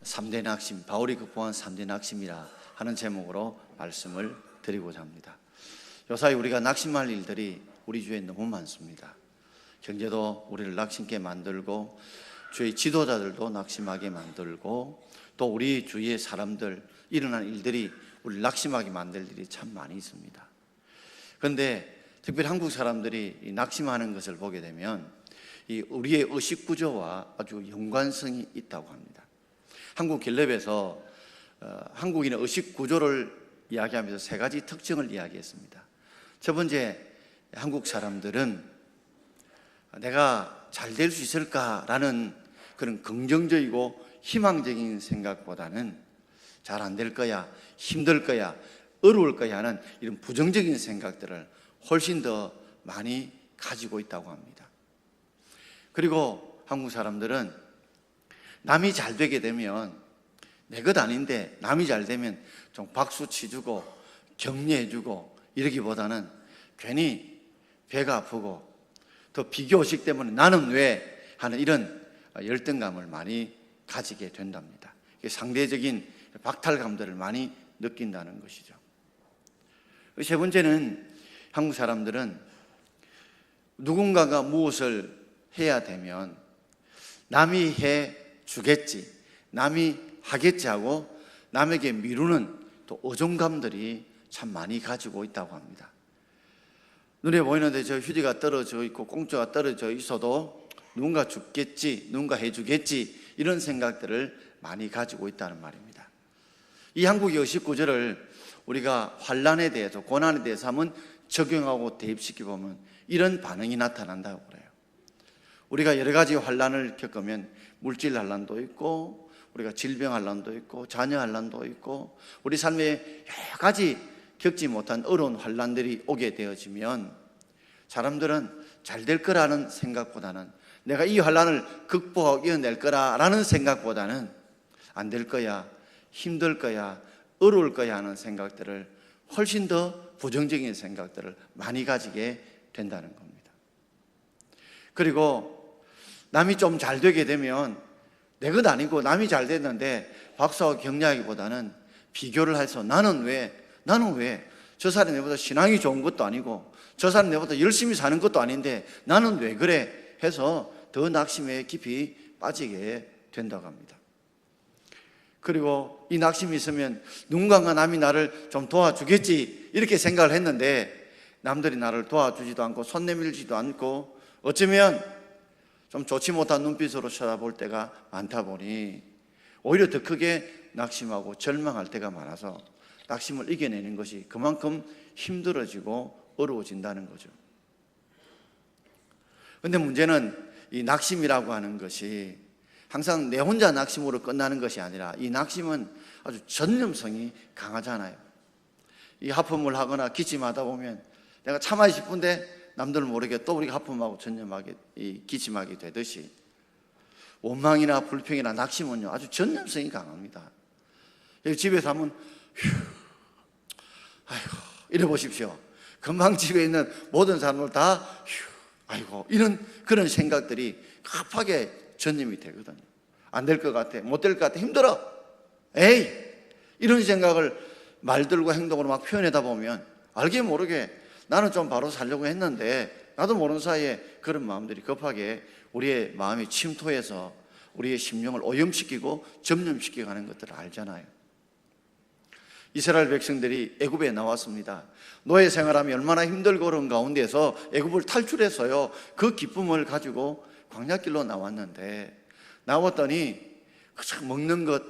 3대 낙심, 바울이 극복한 3대 낙심이라 하는 제목으로 말씀을 드리고자 합니다. 요사이 우리가 낙심할 일들이 우리 주위에 너무 많습니다. 경제도 우리를 낙심케 만들고, 주의 지도자들도 낙심하게 만들고, 또 우리 주위의 사람들, 일어난 일들이 우리를 낙심하게 만들 일이 참 많이 있습니다. 그런데 특별히 한국 사람들이 이 낙심하는 것을 보게 되면 이 우리의 의식 구조와 아주 연관성이 있다고 합니다. 한국 갤럽에서 한국인의 의식 구조를 이야기하면서 세 가지 특징을 이야기했습니다. 첫 번째, 한국 사람들은 내가 잘 될 수 있을까라는 그런 긍정적이고 희망적인 생각보다는 잘 안 될 거야, 힘들 거야, 어려울 거야 하는 이런 부정적인 생각들을 훨씬 더 많이 가지고 있다고 합니다. 그리고 한국 사람들은 남이 잘 되게 되면 내 것 아닌데 남이 잘 되면 좀 박수 치주고 격려해주고 이러기보다는 괜히 배가 아프고 더 비교의식 때문에 나는 왜 하는 이런 열등감을 많이 가지게 된답니다. 상대적인 박탈감들을 많이 느낀다는 것이죠. 세 번째는 한국 사람들은 누군가가 무엇을 해야 되면 남이 해 주겠지, 남이 하겠지 하고 남에게 미루는 또 의존감들이 참 많이 가지고 있다고 합니다. 눈에 보이는데 저 휴지가 떨어져 있고 공짜가 떨어져 있어도 누군가 죽겠지, 누군가 해주겠지 이런 생각들을 많이 가지고 있다는 말입니다. 이 한국의 의식 구조를 우리가 환난에 대해서, 고난에 대해서 한번 적용하고 대입시켜 보면 이런 반응이 나타난다고 그래요. 우리가 여러 가지 환난을 겪으면 물질 환난도 있고, 우리가 질병 환난도 있고, 자녀 환난도 있고, 우리 삶에 여러 가지 겪지 못한 어려운 환난들이 오게 되어지면 사람들은 잘 될 거라는 생각보다는, 내가 이 환난을 극복하고 이겨낼 거라는 생각보다는 안 될 거야, 힘들 거야, 어려울 거야 하는 생각들을, 훨씬 더 부정적인 생각들을 많이 가지게 된다는 겁니다. 그리고 남이 좀 잘 되게 되면 내 것 아니고 남이 잘 됐는데 박수하고 격려하기보다는 비교를 해서 나는 왜 저 사람이 내보다 신앙이 좋은 것도 아니고 저 사람이 내보다 열심히 사는 것도 아닌데 나는 왜 그래 해서 더 낙심에 깊이 빠지게 된다고 합니다. 그리고 이 낙심이 있으면 누군가가 남이 나를 좀 도와주겠지 이렇게 생각을 했는데 남들이 나를 도와주지도 않고 손 내밀지도 않고 어쩌면 좀 좋지 못한 눈빛으로 쳐다볼 때가 많다 보니 오히려 더 크게 낙심하고 절망할 때가 많아서 낙심을 이겨내는 것이 그만큼 힘들어지고 어려워진다는 거죠. 그런데 문제는 이 낙심이라고 하는 것이 항상 내 혼자 낙심으로 끝나는 것이 아니라 이 낙심은 아주 전념성이 강하잖아요. 이 하품을 하거나 기침하다 보면 내가 참아야 싶은데 남들 모르게 또 우리가 하품하고 전념하게 기침하게 되듯이 원망이나 불평이나 낙심은요 아주 전념성이 강합니다. 여기 집에서 하면 아이고 이래 보십시오. 금방 집에 있는 모든 사람들 다 아이고 이런 그런 생각들이 급하게 전념이 되거든요. 안 될 것 같아, 못 될 것 같아, 힘들어, 에이 이런 생각을 말들과 행동으로 막 표현하다 보면 알게 모르게 나는 좀 바로 살려고 했는데 나도 모르는 사이에 그런 마음들이 급하게 우리의 마음이 침투해서 우리의 심령을 오염시키고 점령시키고 하는 것들을 알잖아요. 이스라엘 백성들이 애굽에 나왔습니다. 노예 생활하며 얼마나 힘들고 어려운 가운데서 애굽을 탈출해서요 그 기쁨을 가지고 광야길로 나왔는데 나왔더니 먹는 것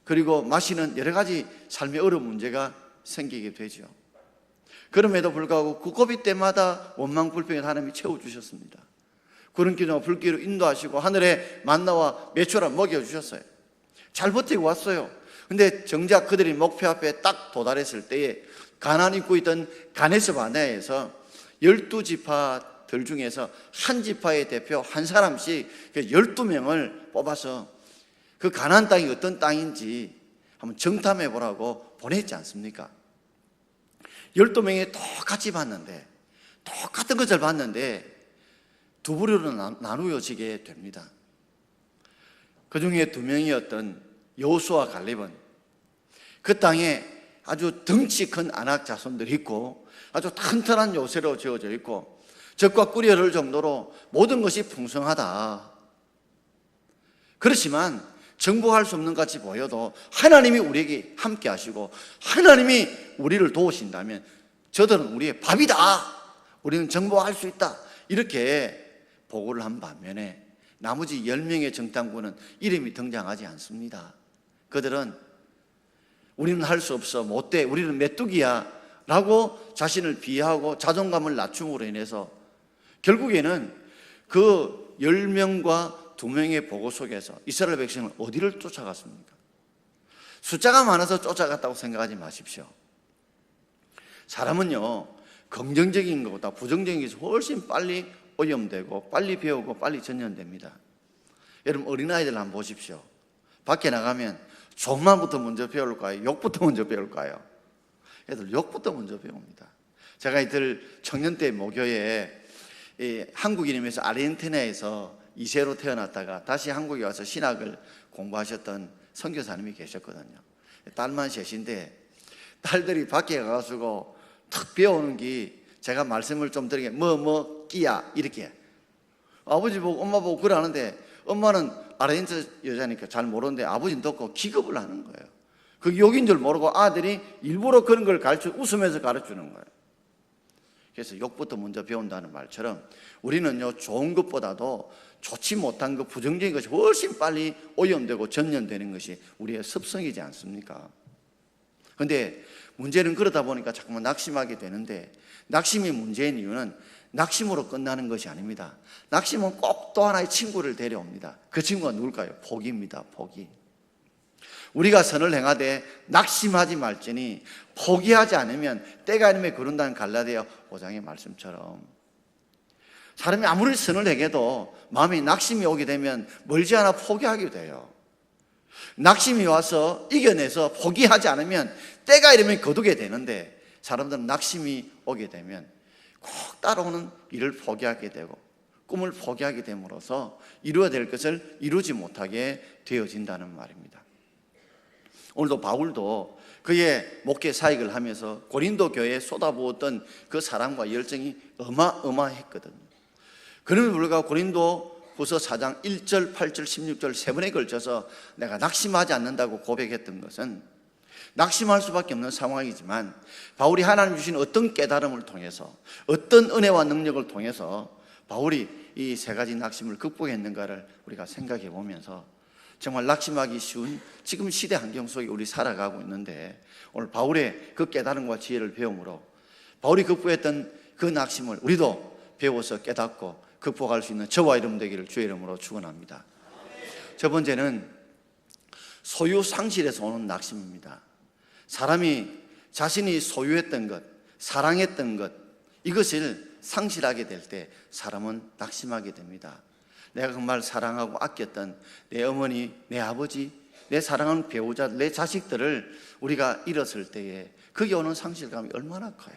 그리고 마시는 여러 가지 삶의 어려운 문제가 생기게 되죠. 그럼에도 불구하고 그 고비 때마다 원망 불평을 하나님이 채워주셨습니다. 구름 기둥과 불길로 인도하시고 하늘에 만나와 메추라 먹여주셨어요. 잘 버티고 왔어요. 근데 정작 그들이 목표 앞에 딱 도달했을 때에 가나안 입고 있던 가네스 바네아에서 12지파들 중에서 한 지파의 대표 한 사람씩 12명을 뽑아서 그 가나안 땅이 어떤 땅인지 한번 정탐해 보라고 보냈지 않습니까? 12명이 똑같이 봤는데, 똑같은 것을 봤는데 두 부류로 나누어지게 됩니다. 그 중에 두 명이었던 여호수아와 갈렙은 그 땅에 아주 덩치 큰 아낙 자손들이 있고 아주 튼튼한 요새로 지어져 있고 적과 꾸려를 정도로 모든 것이 풍성하다. 그렇지만 정복할 수 없는 것 같이 보여도 하나님이 우리에게 함께 하시고 하나님이 우리를 도우신다면 저들은 우리의 밥이다. 우리는 정복할 수 있다. 이렇게 보고를 한 반면에 나머지 10명의 정탐꾼은 이름이 등장하지 않습니다. 그들은 우리는 할 수 없어, 못돼, 우리는 메뚜기야 라고 자신을 비하하고 자존감을 낮춤으로 인해서 결국에는 그 10명과 2명의 보고 속에서 이스라엘 백성은 어디를 쫓아갔습니까? 숫자가 많아서 쫓아갔다고 생각하지 마십시오. 사람은요, 긍정적인 것보다 부정적인 것이 훨씬 빨리 오염되고 빨리 배우고 빨리 전염됩니다. 여러분 어린아이들 한번 보십시오. 밖에 나가면 존말부터 먼저 배울까요? 욕부터 먼저 배울까요? 애들 욕부터 먼저 배웁니다. 제가 이들 청년 때 모교에 한국인이면서 아르헨티나에서 2세로 태어났다가 다시 한국에 와서 신학을 공부하셨던 선교사님이 계셨거든요. 딸만 셋인데 딸들이 밖에 가가지고 탁 배우는 게 제가 말씀을 좀 드리게 끼야 이렇게 아버지 보고 엄마 보고 그러는데 엄마는 아르헨티나 여자니까 잘 모르는데 아버지는 듣고 기겁을 하는 거예요. 그게 욕인 줄 모르고 아들이 일부러 그런 걸 웃으면서 가르치는 거예요. 그래서 욕부터 먼저 배운다는 말처럼 우리는요 좋은 것보다도 좋지 못한 것, 부정적인 것이 훨씬 빨리 오염되고 전염되는 것이 우리의 습성이지 않습니까? 그런데 문제는 그러다 보니까 자꾸만 낙심하게 되는데 낙심이 문제인 이유는 낙심으로 끝나는 것이 아닙니다. 낙심은 꼭 또 하나의 친구를 데려옵니다. 그 친구가 누굴까요? 포기입니다. 포기. 우리가 선을 행하되 낙심하지 말지니 포기하지 않으면 때가 아니면 그런다는 갈라디아 5장의 말씀처럼 사람이 아무리 선을 행해도 마음에 낙심이 오게 되면 멀지 않아 포기하게 돼요. 낙심이 와서 이겨내서 포기하지 않으면 때가 이르면 거두게 되는데 사람들은 낙심이 오게 되면 꼭 따라오는 일을 포기하게 되고 꿈을 포기하게 됨으로써 이루어야 될 것을 이루지 못하게 되어진다는 말입니다. 오늘도 바울도 그의 목회 사역을 하면서 고린도 교회에 쏟아부었던 그 사랑과 열정이 어마어마했거든요. 그럼에도 불구하고 고린도 후서 4장 1절, 8절, 16절 세 번에 걸쳐서 내가 낙심하지 않는다고 고백했던 것은 낙심할 수밖에 없는 상황이지만 바울이 하나님 주신 어떤 깨달음을 통해서 어떤 은혜와 능력을 통해서 바울이 이 세 가지 낙심을 극복했는가를 우리가 생각해 보면서 정말 낙심하기 쉬운 지금 시대 환경 속에 우리 살아가고 있는데 오늘 바울의 그 깨달음과 지혜를 배움으로 바울이 극복했던 그 낙심을 우리도 배워서 깨닫고 극복할 수 있는 저와 여러분 되기를 주의 이름으로 축원합니다. 첫 번째는 소유 상실에서 오는 낙심입니다. 사람이 자신이 소유했던 것, 사랑했던 것 이것을 상실하게 될 때 사람은 낙심하게 됩니다. 내가 정말 사랑하고 아꼈던 내 어머니, 내 아버지, 내 사랑하는 배우자, 내 자식들을 우리가 잃었을 때에 거기에 오는 상실감이 얼마나 커요.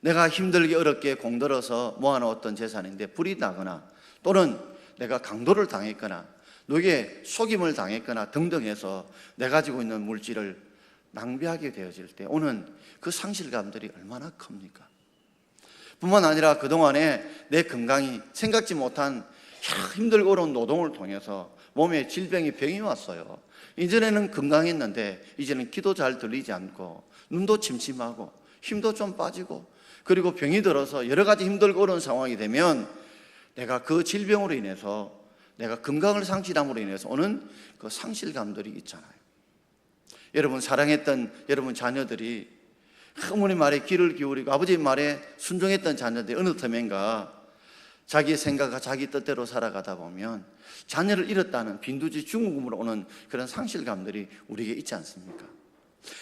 내가 힘들게 어렵게 공들여서 모아놓았던 재산인데 불이 나거나 또는 내가 강도를 당했거나 누구에게 속임을 당했거나 등등 해서 내가 가지고 있는 물질을 낭비하게 되어질 때 오는 그 상실감들이 얼마나 큽니까? 뿐만 아니라 그동안에 내 건강이 생각지 못한 힘들고 어려운 노동을 통해서 몸에 질병이 병이 왔어요. 이전에는 건강했는데 이제는 귀도 잘 들리지 않고 눈도 침침하고 힘도 좀 빠지고 그리고 병이 들어서 여러 가지 힘들고 어려운 상황이 되면 내가 그 질병으로 인해서 내가 건강을 상실함으로 인해서 오는 그 상실감들이 있잖아요. 여러분 사랑했던 여러분 자녀들이 어머니 말에 귀를 기울이고 아버지 말에 순종했던 자녀들이 어느 틈엔가 자기의 생각과 자기 뜻대로 살아가다 보면 자녀를 잃었다는 빈두지 중국음으로 오는 그런 상실감들이 우리에게 있지 않습니까?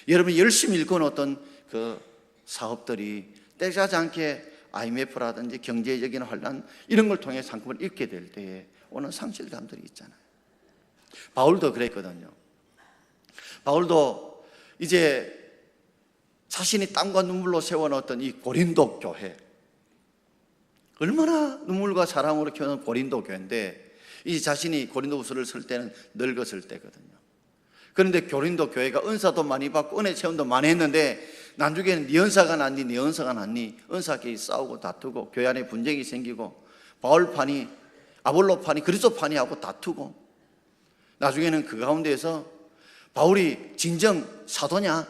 여러분이 열심히 일궈놓았던 그 사업들이 때가지 않게 IMF라든지 경제적인 환란 이런 걸 통해 상품을 잃게 될 때에 오는 상실감들이 있잖아요. 바울도 그랬거든요. 바울도 이제 자신이 땀과 눈물로 세워놓았던 이 고린도 교회 얼마나 눈물과 사랑으로 키우는 고린도 교회인데 이 자신이 고린도후서를 쓸 때는 늙었을 때거든요. 그런데 고린도 교회가 은사도 많이 받고 은혜 체험도 많이 했는데 나중에는 네 은사가 낫니 네 은사가 낫니 은사끼리 싸우고 다투고 교회 안에 분쟁이 생기고 바울파니 아볼로파니 그리스도파니 하고 다투고 나중에는 그 가운데에서 바울이 진정 사도냐?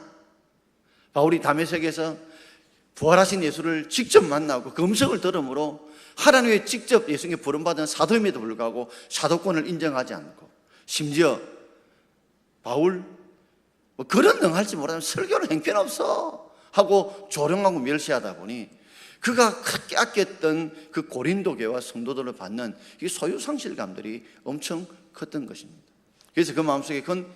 바울이 다메섹에서 부활하신 예수를 직접 만나고 그 음성을 들음으로 하나님의 직접 예수님께 부름받은 사도임에도 불구하고 사도권을 인정하지 않고 심지어 바울 뭐 그런 능할지 모르면 설교는 형편없어 하고 조롱하고 멸시하다 보니 그가 그렇게 아꼈던 그 고린도 교회와 성도들을 받는 이 소유상실감들이 엄청 컸던 것입니다. 그래서 그 마음속에 큰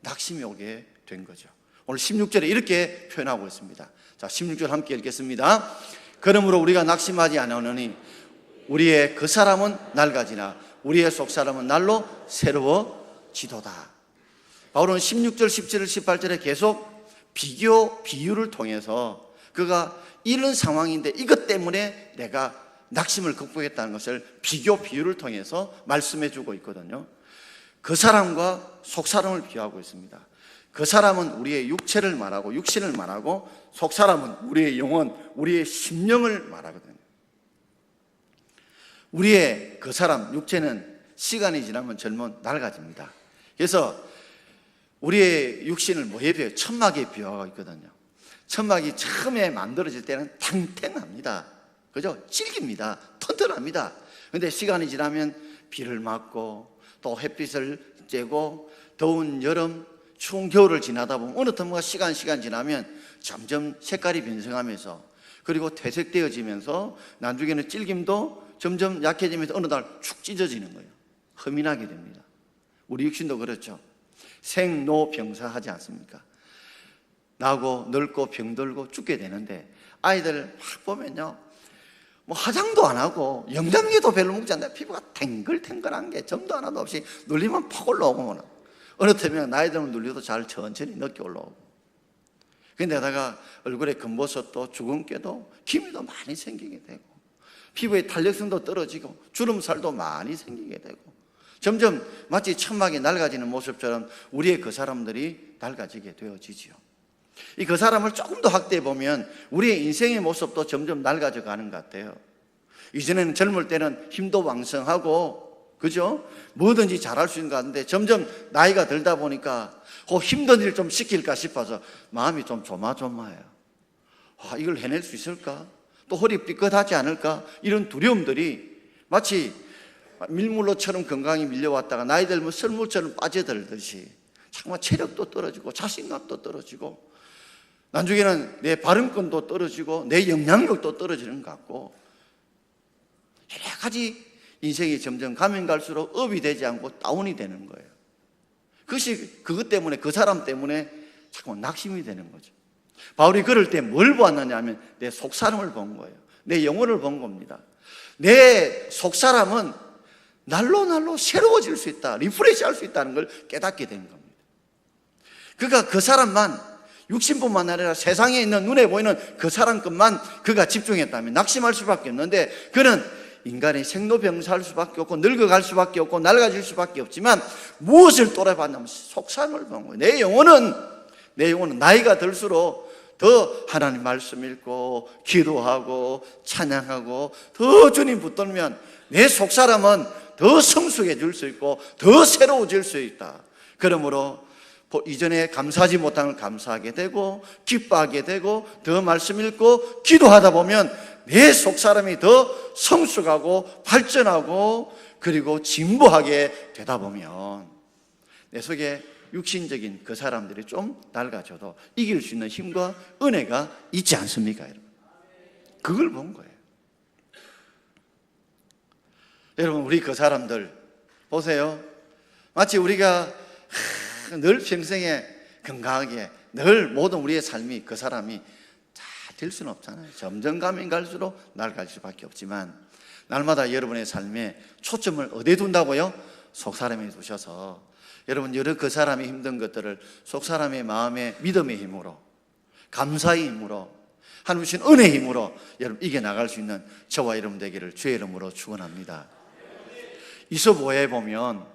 낙심이 오게 된 거죠. 오늘 16절에 이렇게 표현하고 있습니다. 자, 16절 함께 읽겠습니다. 그러므로 우리가 낙심하지 않으니 우리의 그 사람은 낡아지나 우리의 속 사람은 날로 새로워지도다. 바울은 16절, 17절, 18절에 계속 비유를 통해서 그가 이런 상황인데 이것 때문에 내가 낙심을 극복했다는 것을 비유를 통해서 말씀해 주고 있거든요. 그 사람과 속 사람을 비유하고 있습니다. 그 사람은 우리의 육체를 말하고 육신을 말하고 속 사람은 우리의 영혼, 우리의 심령을 말하거든요. 우리의 그 사람, 육체는 시간이 지나면 젊어 낡아집니다. 그래서 우리의 육신을 뭐에 비해요? 천막에 비유하고 있거든요. 천막이 처음에 만들어질 때는 탱탱합니다. 그죠? 질깁니다. 튼튼합니다. 그런데 시간이 지나면 비를 맞고 또 햇빛을 쬐고 더운 여름, 추운 겨울을 지나다 보면 어느 틈과 시간 지나면 점점 색깔이 변성하면서 그리고 퇴색되어지면서 나중에는 질김도 점점 약해지면서 어느 날 축 찢어지는 거예요. 허민하게 됩니다. 우리 육신도 그렇죠. 생로병사하지 않습니까? 나고 늙고 병들고 죽게 되는데 아이들 막 보면요, 뭐 화장도 안 하고 영양제도 별로 먹지 않는데 피부가 탱글탱글한 게 점도 하나도 없이 눌리면 팍 올라오고 어느 틈에 나이 들면 눌려도 잘 천천히 늦게 올라오고 근데다가 얼굴에 검버섯도 주근깨도 기미도 많이 생기게 되고 피부의 탄력성도 떨어지고 주름살도 많이 생기게 되고 점점 마치 천막이 낡아지는 모습처럼 우리의 그 사람들이 낡아지게 되어지지요. 이 그 사람을 조금 더 확대해 보면 우리의 인생의 모습도 점점 낡아져 가는 것 같아요. 이전에는 젊을 때는 힘도 왕성하고 그죠? 뭐든지 잘할 수 있는 것 같은데 점점 나이가 들다 보니까 힘든 일 좀 시킬까 싶어서 마음이 좀 조마조마해요. 이걸 해낼 수 있을까? 또 허리 삐끗하지 않을까? 이런 두려움들이 마치 밀물로처럼 건강이 밀려왔다가 나이 들면 썰물처럼 빠져들듯이 정말 체력도 떨어지고 자신감도 떨어지고 나중에는 내 발음권도 떨어지고 내 영향력도 떨어지는 것 같고 여러 가지 인생이 점점 가면 갈수록 업이 되지 않고 다운이 되는 거예요. 그것이 그것 때문에 그 사람 때문에 자꾸 낙심이 되는 거죠. 바울이 그럴 때 뭘 보았느냐 하면 내 속사람을 본 거예요. 내 영혼을 본 겁니다. 내 속사람은 날로 새로워질 수 있다, 리프레시 할 수 있다는 걸 깨닫게 된 겁니다. 그가 그 사람만 육신뿐만 아니라 세상에 있는 눈에 보이는 그 사람 것만 그가 집중했다면 낙심할 수밖에 없는데 그는 인간이 생로병사할 수밖에 없고 늙어갈 수밖에 없고 낡아질 수밖에 없지만 무엇을 돌아봤냐면 속사람을 본 거예요. 내 영혼은 나이가 들수록 더 하나님 말씀 읽고 기도하고 찬양하고 더 주님 붙들면 내 속사람은 더 성숙해질 수 있고 더 새로워질 수 있다. 그러므로 이전에 감사하지 못한 걸 감사하게 되고 기뻐하게 되고 더 말씀 읽고 기도하다 보면 내 속사람이 더 성숙하고 발전하고 그리고 진보하게 되다 보면 내 속에 육신적인 그 사람들이 좀 낡아져도 이길 수 있는 힘과 은혜가 있지 않습니까, 여러분? 그걸 본 거예요. 여러분, 우리 그 사람들 보세요. 마치 우리가 늘 평생에 건강하게 늘 모든 우리의 삶이 그 사람이 잘 될 수는 없잖아요. 점점 가면 갈수록 낡아질 수밖에 없지만 날마다 여러분의 삶에 초점을 어디에 둔다고요? 속사람에 두셔서 여러분 여러 그 사람이 힘든 것들을 속사람의 마음의 믿음의 힘으로 감사의 힘으로 하나님 주신 은혜의 힘으로 여러분 이겨나갈 수 있는 저와 여러분 되기를 주의 이름으로 축원합니다. 이솝오해에 보면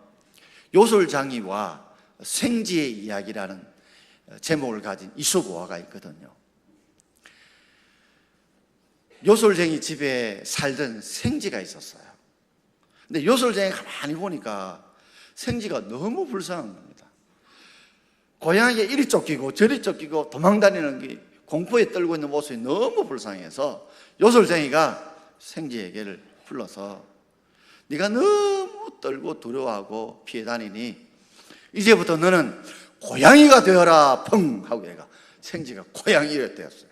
요술장이와 생지의 이야기라는 제목을 가진 이솝오화가 있거든요. 요술쟁이 집에 살던 생지가 있었어요. 근데 요술쟁이가 가만히 보니까 생지가 너무 불쌍한 겁니다. 고양이가 이리 쫓기고 저리 쫓기고 도망다니는 게 공포에 떨고 있는 모습이 너무 불쌍해서 요술쟁이가 생지에게를 불러서 네가 너무 떨고 두려워하고 피해 다니니 이제부터 너는 고양이가 되어라 펑 하고 얘가 생지가 고양이가 되었어요.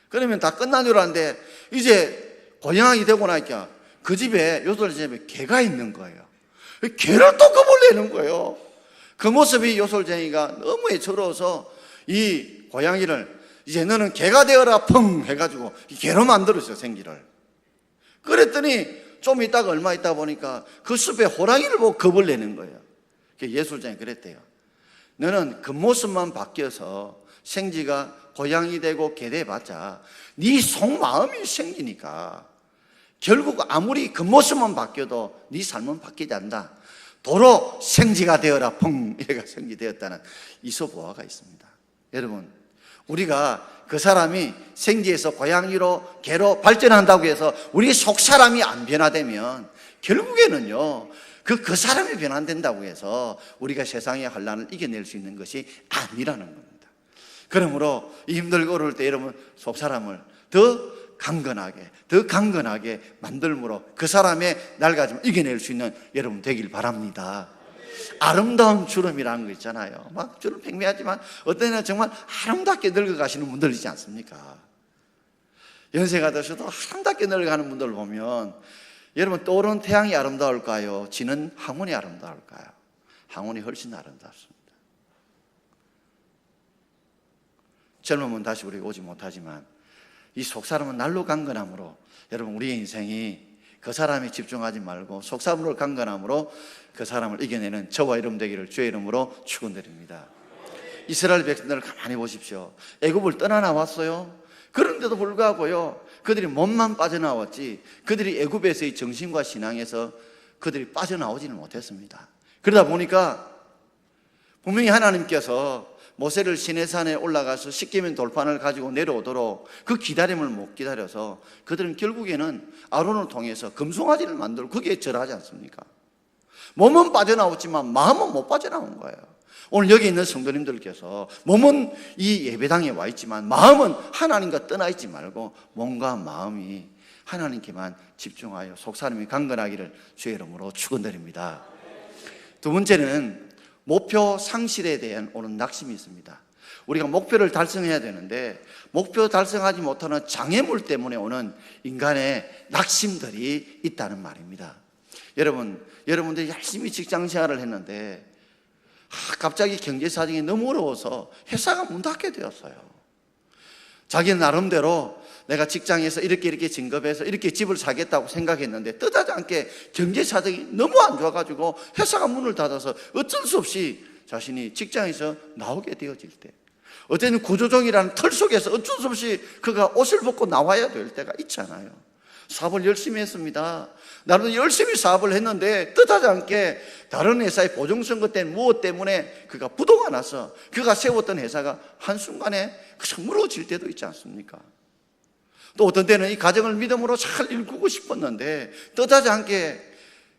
그러면 다 끝난 줄 알았는데 이제 고양이 되고 나니까 그 집에 요술쟁이 집에 개가 있는 거예요. 개를 또 겁을 내는 거예요. 그 모습이 요술쟁이가 너무 애처로워서 이 고양이를 이제 너는 개가 되어라 펑 해가지고 개로 만들었어요, 생기를. 그랬더니 좀 있다가 얼마 있다 보니까 그 숲에 호랑이를 보고 겁을 내는 거예요. 예술쟁이 그랬대요. 너는 그 모습만 바뀌어서 생지가 고양이 되고 개 돼봤자 네 속마음이 생기니까 결국 아무리 그 모습만 바뀌어도 네 삶은 바뀌지 않는다. 도로 생지가 되어라 펑 이래가 생지 되었다는 이솝오화가 있습니다. 여러분, 우리가 그 사람이 생지에서 고양이로 개로 발전한다고 해서 우리 속 사람이 안 변화되면 결국에는요 그 사람이 변화된다고 해서 우리가 세상의 환난을 이겨낼 수 있는 것이 아니라는 겁니다. 그러므로 힘들고 어려울 때 여러분 속 사람을 더 강건하게 만들므로 그 사람의 낡아짐을 이겨낼 수 있는 여러분 되길 바랍니다. 아름다운 주름이라는 거 있잖아요. 막 주름 팽팽하지만 어떤 때는 정말 아름답게 늙어가시는 분들이지 않습니까? 연세가 드셔도 아름답게 늙어가는 분들을 보면 여러분 떠오르는 태양이 아름다울까요? 지는 항원이 아름다울까요? 항원이 훨씬 아름답습니다. 젊으면 다시 우리가 오지 못하지만 이 속사람은 날로 강건함으로 여러분 우리의 인생이 그 사람이 집중하지 말고 속사람으로 강건함으로 그 사람을 이겨내는 저와 여러분 되기를 주의 이름으로 축원드립니다. 이스라엘 백성들을 가만히 보십시오. 애굽을 떠나 나왔어요. 그런데도 불구하고요 그들이 몸만 빠져나왔지 그들이 애굽에서의 정신과 신앙에서 그들이 빠져나오지는 못했습니다. 그러다 보니까 분명히 하나님께서 모세를 시내산에 올라가서 십계명 돌판을 가지고 내려오도록 그 기다림을 못 기다려서 그들은 결국에는 아론을 통해서 금송아지를 만들고 거기에 절하지 않습니까? 몸은 빠져나왔지만 마음은 못 빠져나온 거예요. 오늘 여기 있는 성도님들께서 몸은 이 예배당에 와 있지만 마음은 하나님과 떠나 있지 말고 몸과 마음이 하나님께만 집중하여 속사람이 강건하기를 주의 이름으로 축원드립니다. 두 번째는 목표 상실에 대한 오는 낙심이 있습니다. 우리가 목표를 달성해야 되는데 목표 달성하지 못하는 장애물 때문에 오는 인간의 낙심들이 있다는 말입니다. 여러분들이 열심히 직장 생활을 했는데 갑자기 경제 사정이 너무 어려워서 회사가 문 닫게 되었어요. 자기는 나름대로 내가 직장에서 이렇게 진급해서 이렇게 집을 사겠다고 생각했는데 뜻하지 않게 경제 사정이 너무 안 좋아가지고 회사가 문을 닫아서 어쩔 수 없이 자신이 직장에서 나오게 되어질 때, 어제는 구조종이라는 틀 속에서 어쩔 수 없이 그가 옷을 벗고 나와야 될 때가 있잖아요. 사업을 열심히 했습니다. 나름대로 열심히 사업을 했는데 뜻하지 않게 다른 회사의 보증선거 때문에 무엇 때문에 그가 부도가 나서 그가 세웠던 회사가 한순간에 무너질 때도 있지 않습니까? 또 어떤 때는 이 가정을 믿음으로 잘 일구고 싶었는데 뜻하지 않게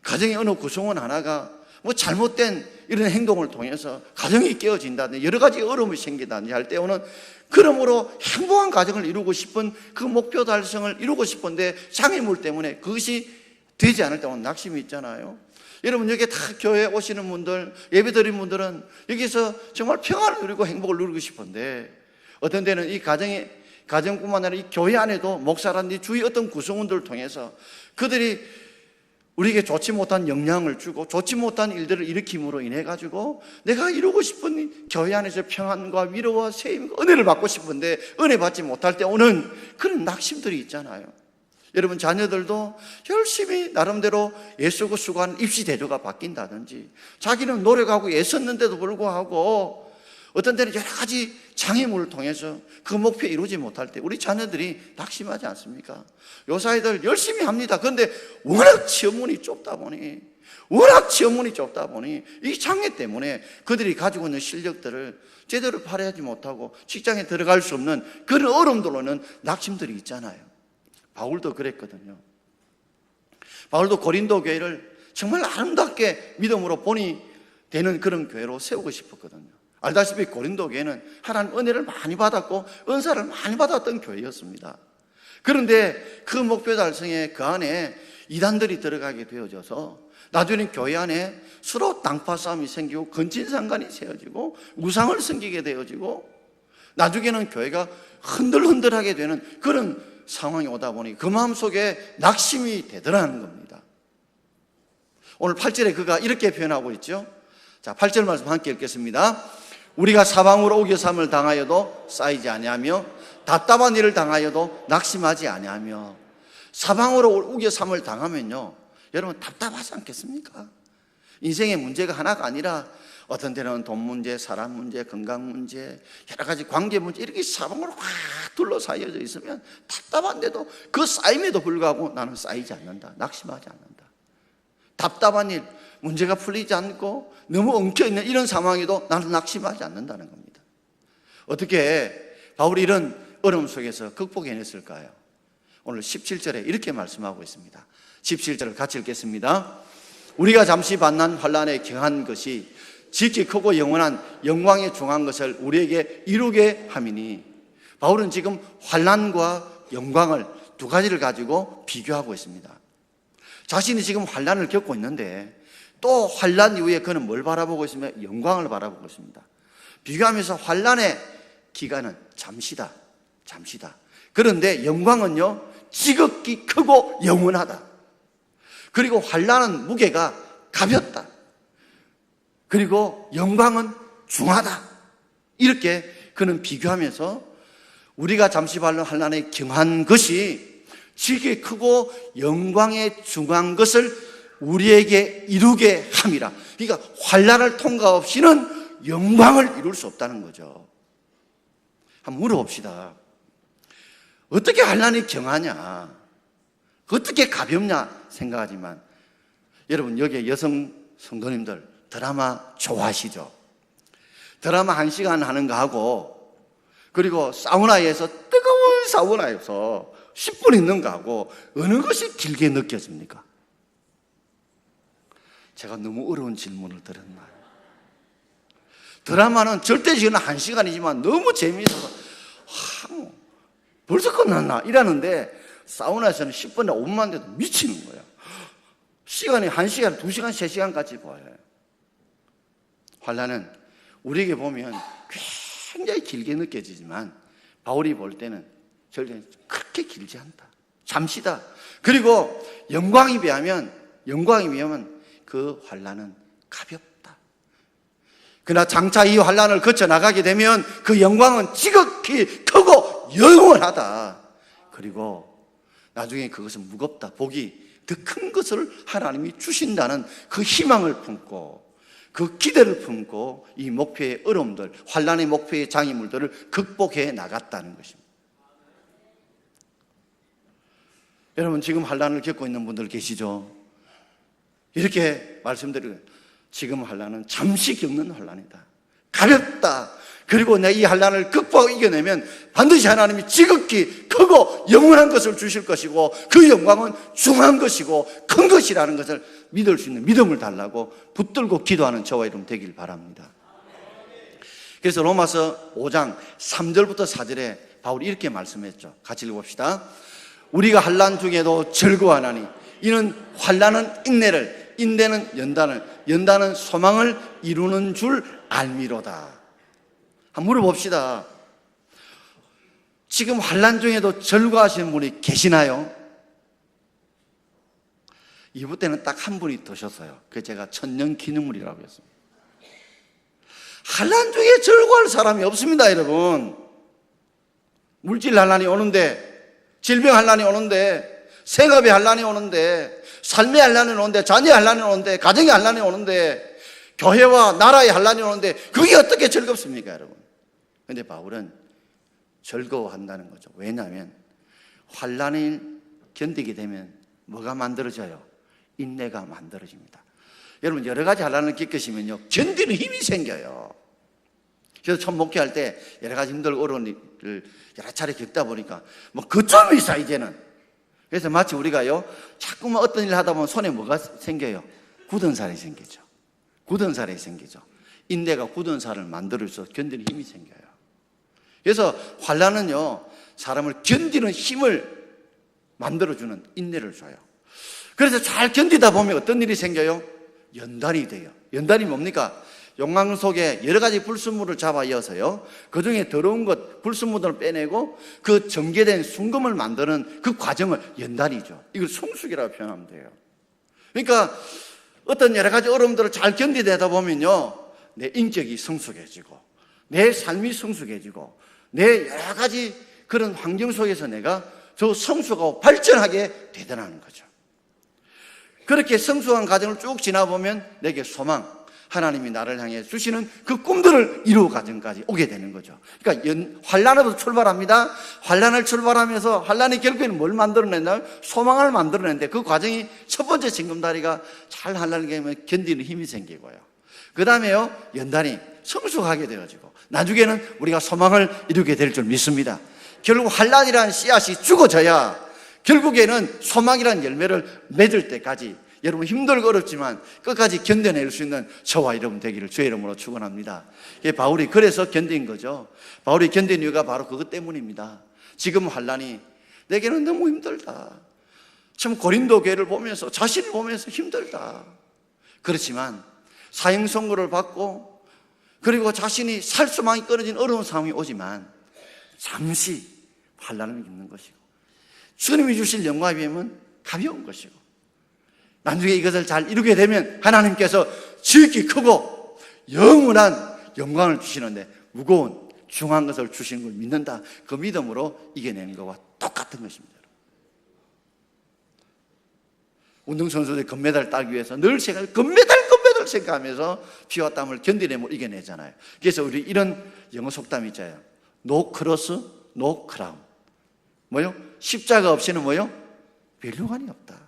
가정의 어느 구성원 하나가 뭐 잘못된 이런 행동을 통해서 가정이 깨어진다든지 여러 가지 어려움이 생기다든지 할 때 오는, 그러므로 행복한 가정을 이루고 싶은 그 목표 달성을 이루고 싶은데 장애물 때문에 그것이 되지 않을 때 오는 낙심이 있잖아요. 여러분 여기 다 교회에 오시는 분들, 예배드린 분들은 여기서 정말 평안을 누리고 행복을 누리고 싶은데 어떤 때는 이 가정뿐만 아니라 이 교회 안에도 목사라든지 주위 어떤 구성원들을 통해서 그들이 우리에게 좋지 못한 영향을 주고 좋지 못한 일들을 일으킴으로 인해 가지고 내가 이루고 싶은 교회 안에서 평안과 위로와 세임과 은혜를 받고 싶은데 은혜 받지 못할 때 오는 그런 낙심들이 있잖아요. 여러분 자녀들도 열심히 나름대로 애쓰고 수고하는 입시 대조가 바뀐다든지 자기는 노력하고 애썼는데도 불구하고 어떤 때는 여러 가지 장애물을 통해서 그 목표 이루지 못할 때 우리 자녀들이 낙심하지 않습니까? 요사이들 열심히 합니다. 그런데 워낙 시험문이 좁다 보니 워낙 지원문이 좁다 보니 이 장애 때문에 그들이 가지고 있는 실력들을 제대로 발휘하지 못하고 직장에 들어갈 수 없는 그런 어려움들로는 낙심들이 있잖아요. 바울도 그랬거든요. 바울도 고린도 교회를 정말 아름답게 믿음으로 본이 되는 그런 교회로 세우고 싶었거든요. 알다시피 고린도 교회는 하나님 은혜를 많이 받았고 은사를 많이 받았던 교회였습니다. 그런데 그 목표 달성에 그 안에 이단들이 들어가게 되어져서 나중에는 교회 안에 서로 당파 싸움이 생기고 근친상간이 세워지고 우상을 섬기게 되어지고 나중에는 교회가 흔들흔들하게 되는 그런 상황이 오다 보니 그 마음속에 낙심이 되더라는 겁니다. 오늘 8절에 그가 이렇게 표현하고 있죠. 자, 8절 말씀 함께 읽겠습니다. 우리가 사방으로 우겨삼을 당하여도 쌓이지 아니하며 답답한 일을 당하여도 낙심하지 아니하며. 사방으로 우겨삼을 당하면요, 여러분 답답하지 않겠습니까? 인생의 문제가 하나가 아니라 어떤 때는 돈 문제, 사람 문제, 건강 문제, 여러 가지 관계 문제 이렇게 사방으로 확 둘러싸여져 있으면 답답한데도 그 쌓임에도 불구하고 나는 쌓이지 않는다, 낙심하지 않는다. 답답한 일, 문제가 풀리지 않고 너무 엉켜있는 이런 상황에도 나는 낙심하지 않는다는 겁니다. 어떻게 바울이 이런 어려움 속에서 극복해냈을까요? 오늘 17절에 이렇게 말씀하고 있습니다. 17절을 같이 읽겠습니다. 우리가 잠시 만난 환난에 경한 것이 지극히 크고 영원한 영광에 중한 것을 우리에게 이루게 함이니. 바울은 지금 환난과 영광을 두 가지를 가지고 비교하고 있습니다. 자신이 지금 환난을 겪고 있는데 또 환난 이후에 그는 뭘 바라보고 있으면 영광을 바라보고 있습니다. 비교하면서 환난의 기간은 잠시다. 그런데 영광은요, 지극히 크고 영원하다. 그리고 환난은 무게가 가볍다. 그리고 영광은 중하다. 이렇게 그는 비교하면서 우리가 잠시 받는 환난에 경한 것이 지극히 크고 영광에 중한 것을 우리에게 이루게 함이라. 그러니까 환난을 통과 없이는 영광을 이룰 수 없다는 거죠. 한번 물어봅시다. 어떻게 환난이 경하냐, 어떻게 가볍냐 생각하지만, 여러분 여기에 여성 성도님들 드라마 좋아하시죠? 드라마 1시간 하는 거 하고, 그리고 사우나에서 뜨거운 사우나에서 10분 있는 거 하고 어느 것이 길게 느껴집니까? 제가 너무 어려운 질문을 드렸나요? 드라마는 절대적으로 1시간이지만 너무 재미있어서 벌써 끝났나? 이러는데 사우나에서는 10분에 5분만 돼도 미치는 거예요. 시간이 1시간, 2시간, 3시간까지 보여요. 환난은 우리에게 보면 굉장히 길게 느껴지지만 바울이 볼 때는 절대 그렇게 길지 않다. 잠시다. 그리고 영광에 비하면 그 환난은 가볍다. 그러나 장차 이 환난을 거쳐 나가게 되면 그 영광은 지극히 크고 영원하다. 그리고 나중에 그것은 무겁다. 복이 더 큰 것을 하나님이 주신다는 그 희망을 품고 그 기대를 품고 이 목표의 어려움들, 환난의 목표의 장애물들을 극복해 나갔다는 것입니다. 여러분 지금 환난을 겪고 있는 분들 계시죠? 이렇게 말씀드리고, 지금 환난은 잠시 겪는 환난이다. 가볍다. 그리고 내 이 환난을 극복하고 이겨내면 반드시 하나님이 지극히 크고 영원한 것을 주실 것이고 그 영광은 중한 것이고 큰 것이라는 것을 믿을 수 있는 믿음을 달라고 붙들고 기도하는 저와 여러분 되길 바랍니다. 그래서 로마서 5장 3절부터 4절에 바울이 이렇게 말씀했죠. 같이 읽어봅시다. 우리가 환난 중에도 즐거워하나니 이는 환난은 인내를, 인내는 연단을, 연단은 소망을 이루는 줄 알미로다. 한번 물어봅시다. 지금 환난 중에도 즐거워하시는 분이 계시나요? 2부 때는 딱 한 분이 더셨어요. 그래서 제가 천년 기념물이라고 했습니다. 환난 중에 즐거워할 사람이 없습니다, 여러분. 물질 환난이 오는데, 질병 환난이 오는데, 생업의 환난이 오는데, 삶의 환난이 오는데, 자녀의 환난이 오는데, 가정의 환난이 오는데, 교회와 나라의 환난이 오는데 그게 어떻게 즐겁습니까, 여러분? 그런데 바울은 즐거워한다는 거죠. 왜냐하면 환난을 견디게 되면 뭐가 만들어져요? 인내가 만들어집니다. 여러분 여러 가지 환란을 겪으시면요 견디는 힘이 생겨요. 그래서 처음 목회할 때 여러 가지 힘들고 어려운 일을 여러 차례 겪다 보니까 뭐 그점이 있어 이제는. 그래서 마치 우리가요 자꾸만 어떤 일을 하다 보면 손에 뭐가 생겨요? 굳은 살이 생기죠. 굳은 살이 생기죠. 인대가 굳은 살을 만들어서 견디는 힘이 생겨요. 그래서 환란은요 사람을 견디는 힘을 만들어주는 인내를 줘요. 그래서 잘 견디다 보면 어떤 일이 생겨요? 연단이 돼요. 연단이 뭡니까? 용광 속에 여러 가지 불순물을 잡아 이어서요 그 중에 더러운 것 불순물을 빼내고 그 정제된 순금을 만드는 그 과정을 연단이죠. 이걸 성숙이라고 표현하면 돼요. 그러니까 어떤 여러 가지 어려움들을 잘 견디다 보면요 내 인격이 성숙해지고 내 삶이 성숙해지고 내 여러 가지 그런 환경 속에서 내가 더 성숙하고 발전하게 되더라는 거죠. 그렇게 성숙한 과정을 쭉 지나보면 내게 소망, 하나님이 나를 향해 주시는 그 꿈들을 이루어 가정까지 오게 되는 거죠. 그러니까 환란으로 출발합니다. 환란을 출발하면서 환란이 결국에는 뭘 만들어낸다면 소망을 만들어내는데 그 과정이 첫 번째 징검다리가 잘 환란을 견디는 힘이 생기고요. 그 다음에요 연단이 성숙하게 되어지고 나중에는 우리가 소망을 이루게 될 줄 믿습니다. 결국 환란이라는 씨앗이 죽어져야 결국에는 소망이라는 열매를 맺을 때까지 여러분 힘들고 어렵지만 끝까지 견뎌낼 수 있는 저와 여러분 되기를 주의 이름으로 축원합니다. 바울이 그래서 견딘 거죠. 바울이 견딘 이유가 바로 그것 때문입니다. 지금 환란이 내게는 너무 힘들다. 참 고린도 교회를 보면서 자신을 보면서 힘들다. 그렇지만 사형 선고를 받고 그리고 자신이 살 수만이 끊어진 어려운 상황이 오지만 잠시 환란을 겪는 것이고 주님이 주실 영광의 뱀은 가벼운 것이고 나중에 이것을 잘 이루게 되면 하나님께서 지극히 크고 영원한 영광을 주시는데 무거운 중한 것을 주시는 걸 믿는다. 그 믿음으로 이겨내는 것과 똑같은 것입니다. 운동선수들이 금메달을 따기 위해서 늘 금메달 생각하면서 피와 땀을 견디내면 이겨내잖아요. 그래서 우리 이런 영어 속담이 있잖아요. No cross, no crown. 뭐요? 십자가 없이는 뭐요? 면류관이 없다.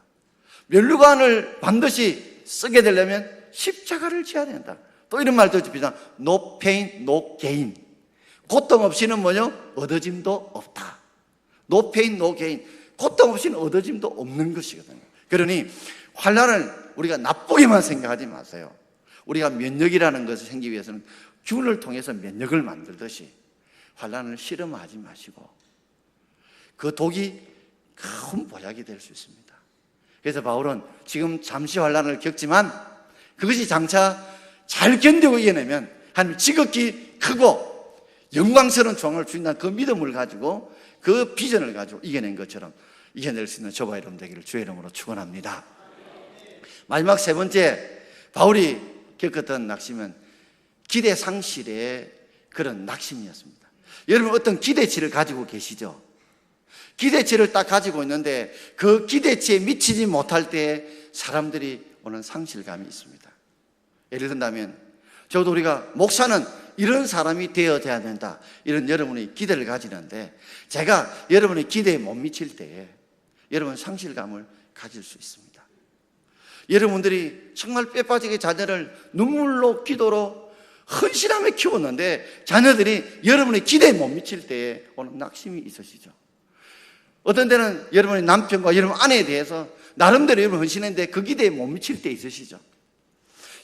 면류관을 반드시 쓰게 되려면 십자가를 지어야 된다. 또 이런 말도 있습니다. No pain, no gain. 고통 없이는 뭐요? 얻어짐도 없다. No pain, no gain. 고통 없이는 얻어짐도 없는 것이거든요. 그러니 환란을 우리가 나쁘게만 생각하지 마세요. 우리가 면역이라는 것을 생기기 위해서는 균을 통해서 면역을 만들듯이 환란을 실험하지 마시고 그 독이 큰 보약이 될 수 있습니다. 그래서 바울은 지금 잠시 환란을 겪지만 그것이 장차 잘 견디고 이겨내면 하나님 지극히 크고 영광스러운 조항을 주신다는 그 믿음을 가지고 그 비전을 가지고 이겨낸 것처럼 이겨낼 수 있는 저와 여러분 되기를 주의 이름으로 축원합니다. 마지막 세 번째 바울이 겪었던 낙심은 기대 상실의 그런 낙심이었습니다. 여러분 어떤 기대치를 가지고 계시죠? 기대치를 딱 가지고 있는데 그 기대치에 미치지 못할 때 사람들이 오는 상실감이 있습니다. 예를 든다면 저도 우리가 목사는 이런 사람이 되어야 된다 이런 여러분이 기대를 가지는데 제가 여러분의 기대에 못 미칠 때에 여러분 상실감을 가질 수 있습니다. 여러분들이 정말 뼈빠지게 자녀를 눈물로 기도로 헌신하며 키웠는데 자녀들이 여러분의 기대에 못 미칠 때에 오는 낙심이 있으시죠. 어떤 때는 여러분의 남편과 여러분 아내에 대해서 나름대로 여러분 헌신했는데 그 기대에 못 미칠 때 있으시죠.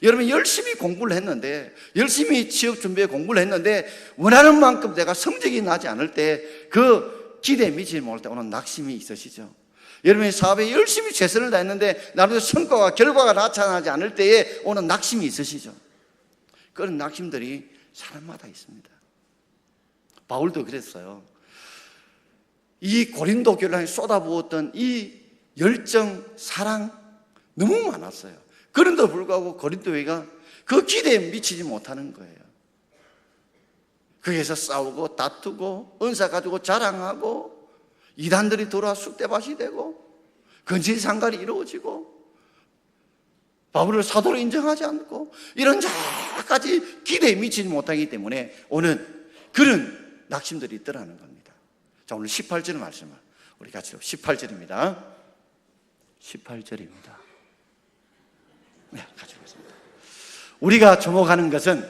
여러분 열심히 공부를 했는데 열심히 취업 준비에 공부를 했는데 원하는 만큼 내가 성적이 나지 않을 때 그 기대에 미치지 못할 때 오는 낙심이 있으시죠. 여러분이 사업에 열심히 최선을 다했는데 나름대로 성과가 결과가 나타나지 않을 때에 오는 낙심이 있으시죠. 그런 낙심들이 사람마다 있습니다. 바울도 그랬어요. 이 고린도 교회에 쏟아부었던 이 열정, 사랑 너무 많았어요. 그런데도 불구하고 고린도 교회가 그 기대에 미치지 못하는 거예요. 거기에서 싸우고 다투고 은사 가지고 자랑하고 이단들이 돌아와 쑥대밭이 되고 근친상간이 이루어지고 바울을 사도로 인정하지 않고 이런 여러 가지 기대에 미치지 못하기 때문에 오는 그런 낙심들이 있더라는 겁니다. 자, 오늘 18절 말씀을 우리 같이 18절입니다. 18절입니다. 네, 같이 보겠습니다. 우리가 주목하는 것은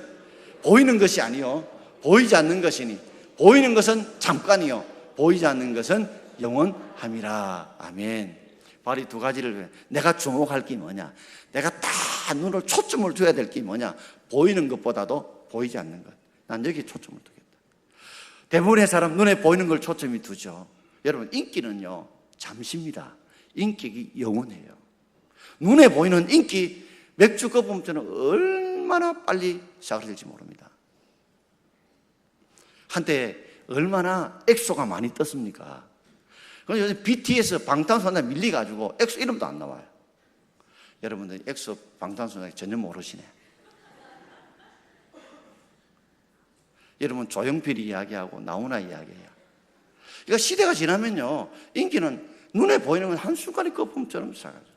보이는 것이 아니요 보이지 않는 것이니 보이는 것은 잠깐이요 보이지 않는 것은 영원함이라. 아멘. 바로 이 두 가지를 내가 주목할 게 뭐냐, 내가 다 눈을 초점을 둬야 될 게 뭐냐, 보이는 것보다도 보이지 않는 것. 난 여기 초점을 두겠다. 대부분의 사람 눈에 보이는 걸 초점이 두죠. 여러분, 인기는요 잠시입니다. 인격이 영원해요. 눈에 보이는 인기, 맥주 거품처럼 얼마나 빨리 시작을 될지 모릅니다. 한때 얼마나 엑소가 많이 떴습니까? 그럼 요즘 BTS 방탄소년단 밀려가지고 엑소 이름도 안 나와요. 여러분들 엑소 방탄소년단 전혀 모르시네. 여러분 조용필이 이야기하고 나훈아 이야기해요. 그러니까 시대가 지나면요 인기는 눈에 보이는 건 한순간의 거품처럼 사라져요.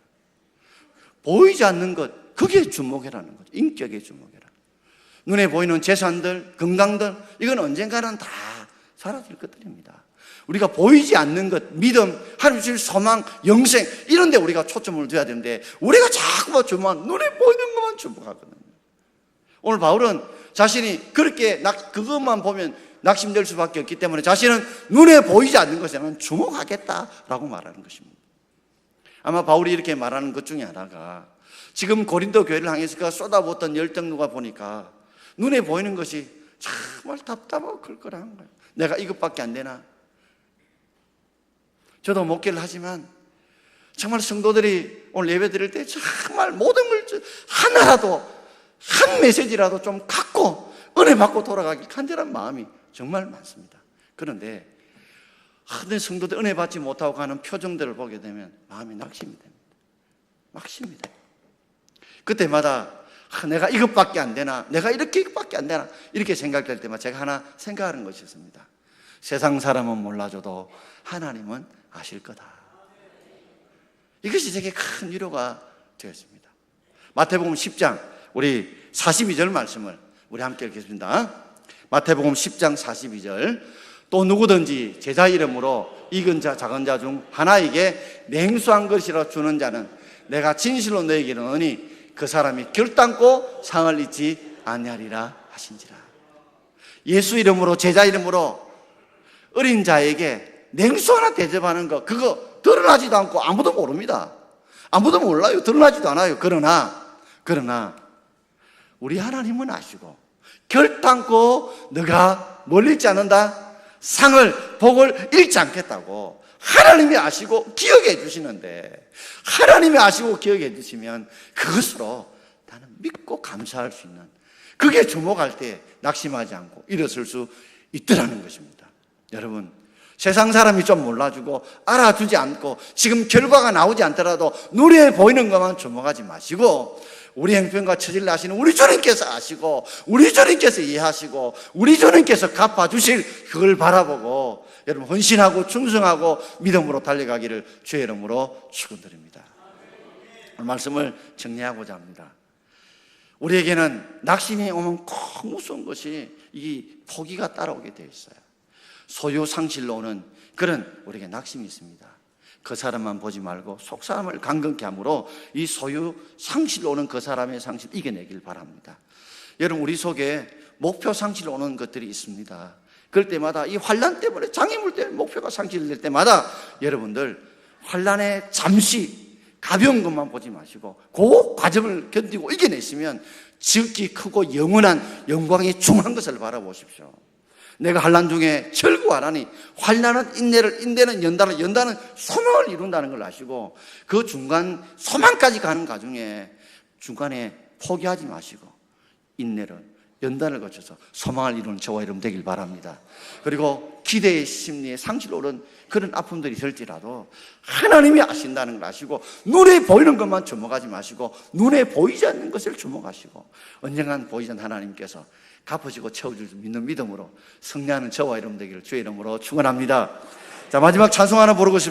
보이지 않는 것, 그게 주목이라는 거죠. 인격의 주목이라. 눈에 보이는 재산들, 건강들, 이건 언젠가는 다 사라질 것들입니다. 우리가 보이지 않는 것, 믿음, 하나님 주실 소망, 영생, 이런 데 우리가 초점을 둬야 되는데 우리가 자꾸만 주목하는, 눈에 보이는 것만 주목하거든요. 오늘 바울은 자신이 그렇게 그것만 보면 낙심될 수밖에 없기 때문에 자신은 눈에 보이지 않는 것에는 주목하겠다라고 말하는 것입니다. 아마 바울이 이렇게 말하는 것 중에 하나가 지금 고린도 교회를 향해서 쏟아부었던 열정과 보니까 눈에 보이는 것이 정말 답답하고 걸걸한 거예요. 내가 이것밖에 안 되나? 저도 목회를 하지만 정말 성도들이 오늘 예배 드릴 때 정말 모든 걸 하나라도 한 메시지라도 좀 갖고 은혜 받고 돌아가길 간절한 마음이 정말 많습니다. 그런데 하늘 성도들 은혜 받지 못하고 가는 표정들을 보게 되면 마음이 낙심이 됩니다. 낙심이 돼요. 그때마다 내가 이것밖에 안 되나, 내가 이렇게밖에 안 되나, 이렇게 생각될 때마다 제가 하나 생각하는 것이 있습니다. 세상 사람은 몰라줘도 하나님은 아실 거다. 이것이 제게 큰 위로가 되었습니다. 마태복음 10장 우리 42절 말씀을 우리 함께 읽겠습니다. 마태복음 10장 42절. 또 누구든지 제자 이름으로 익은 자 작은 자 중 하나에게 냉수한 것이라 주는 자는 내가 진실로 너에게 이르노니 그 사람이 결단코 상을 잊지 아니하리라 하신지라. 예수 이름으로, 제자 이름으로 어린 자에게 냉수 하나 대접하는 거, 그거 드러나지도 않고 아무도 모릅니다. 아무도 몰라요. 드러나지도 않아요. 그러나 우리 하나님은 아시고 결단코 너가 멀리 있지 않는다, 상을, 복을 잃지 않겠다고 하나님이 아시고 기억해 주시는데, 하나님이 아시고 기억해 주시면 그것으로 나는 믿고 감사할 수 있는, 그게 주목할 때 낙심하지 않고 일어설 수 있더라는 것입니다. 여러분, 세상 사람이 좀 몰라주고 알아주지 않고 지금 결과가 나오지 않더라도 눈에 보이는 것만 주목하지 마시고 우리 형편과 처지를 아시는 우리 주님께서 아시고 우리 주님께서 이해하시고 우리 주님께서 갚아주실 그걸 바라보고 여러분 헌신하고 충성하고 믿음으로 달려가기를 주의 이름으로 축원드립니다. 오늘 말씀을 정리하고자 합니다. 우리에게는 낙심이 오면 꼭 무서운 것이 이 포기가 따라오게 되어 있어요. 소유 상실로 오는 그런 우리에게 낙심이 있습니다. 그 사람만 보지 말고 속 사람을 강건케 함으로 이 소유 상실로 오는 그 사람의 상실 이겨내길 바랍니다. 여러분, 우리 속에 목표 상실로 오는 것들이 있습니다. 그럴 때마다 이 환난 때문에, 장애물 때문에 목표가 상실될 때마다 여러분들 환난에 잠시 가벼운 것만 보지 마시고 그 과정을 견디고 이겨내시면 지극히 크고 영원한 영광이 중한 것을 바라보십시오. 내가 환난 중에 절구하라니, 환난은 인내를, 인내는 연단을, 연단은 소망을 이룬다는 걸 아시고 그 중간 소망까지 가는 과정에 중간에 포기하지 마시고 인내를, 연단을 거쳐서 소망을 이루는 저와 여러분 되길 바랍니다. 그리고 기대의 심리에 상실로 오른 그런 아픔들이 있을지라도 하나님이 아신다는 걸 아시고 눈에 보이는 것만 주목하지 마시고 눈에 보이지 않는 것을 주목하시고 언젠간 보이지 않는 하나님께서 갚으시고 채워줄 수 있는 믿음으로 승리하는 저와 여러분 되기를 주의 이름으로 축원합니다. 자, 마지막 찬송 하나 부르고 싶습니다.